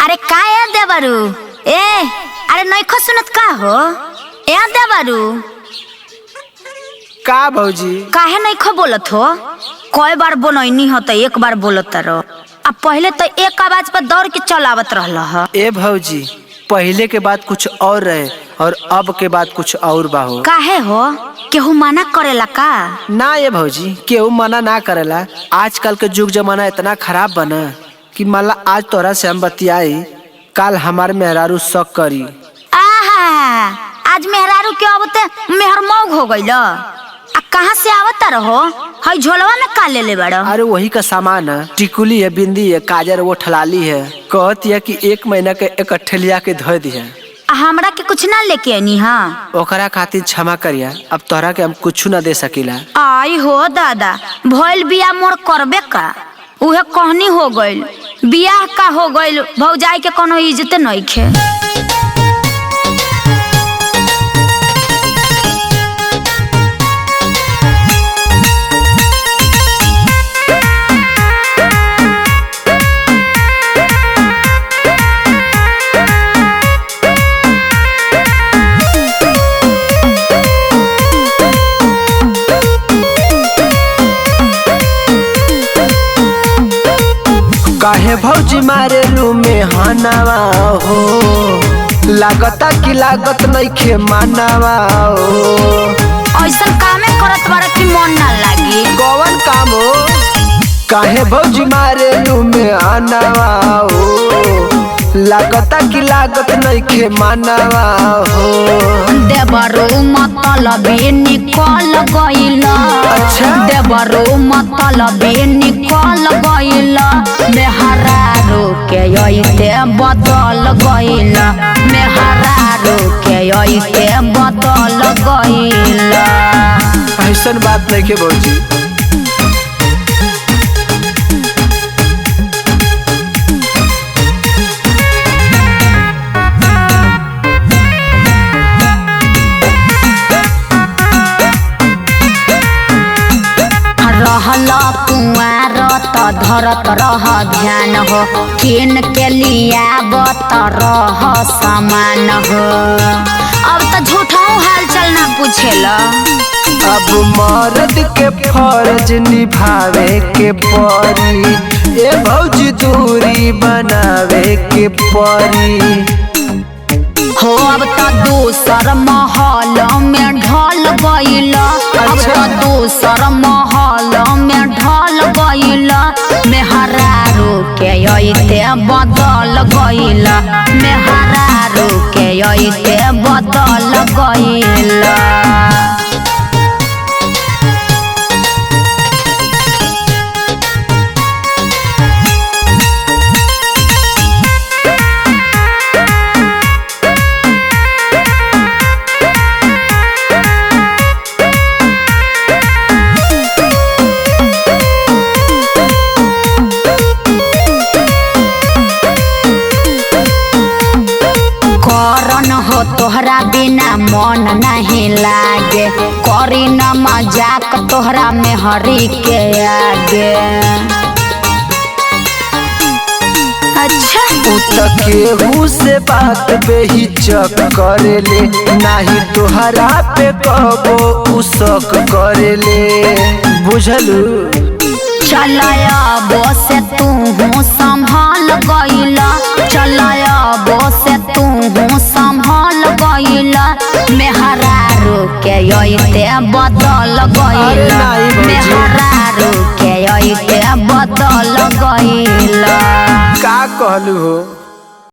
अरे का है देवरू अरे नहीं सुनत का हो देवरू का भौजी काहे नहीं बोलत हो। कई बार बनैनी हो तो एक बार बोलत रहो। अब पहले तो एक आवाज पर दौड़ के चलावत रहल ह। ए भौजी पहले के बात कुछ और रहे और अब के बात कुछ और बा हो। काहे हो केहू मना करेला का? ना ये भौजी केहू मना ना करेला। आजकल के युग जमाना इतना खराब बना कि माला आज तोरा से हम बतियाई कल हमारे मेहरारू शक करी। आहा आज मेहरारू के आवते मेहर मौग हो गइल। कहाँ से आवता रहो? हई झोलवा में का ले ले बड़ा? अरे वही का सामान है, टिकुली है, बिंदी है, काजर वो ठलाली है। कहती है कि 1 महीना के इकट्ठे लिया के धो दी है। हमरा के कुछ ना लेके आनी हाँ? ओकरा खातिर क्षमा करिया, अब तोहरा के हम कुछ ना दे सकीला। आई हो दादा भइल बिया मोर करबे का? उहे कहनी हो गइल बियाह का हो गइल भौजाई के कोनो इज्जत नइखे। काहे भौजी मारे लू में हनावा हो, लागता कि लागत नइखे मानवा हो। ऐसा कामे करत बारा कि मन ना लागी। कौन काम हो? काहे भौजी मारे लू में हनावा हो, लागता कि लागत नइखे मानवा हो। देवरू मतलबी निकल गइला। अच्छा देवरू मतलबी निकल गइला। मेहरारू के अइते बदल गइला। मेहरारू के अइते बदल गइला। ऐसन बात नहीं के भौजी। रहल कुआर त धरत रह ध्यान हो, किन के लियावत रह सामान हो। अब तो झूठा हाल चल ना पूछेला। अब मर्द के फर्ज निभावे के परी, ए भौजी दूरी बनावे के परी हो। अब तो दूसर महल में ढल गइला। अब तो दूसर महल में ढल गइला। मेहरारू के अइते बदल गइला। मेहरारू के अइते बदल गइला। हो तोहरा बिना मन नहीं लागे, करी न मजाक तोहरा में हरी के आगे। अच्छा केहू से बात बेहिचक करेले, नाही तोहरा पे कबो उसक करेले। बुझलू चलाया बो से तू संभाल गइला। चलाया बो से तू संभाल गइला। मेहरारू के अइते बदल गइला। मेहरारू के अइते बदल गइला। का कहलू हो?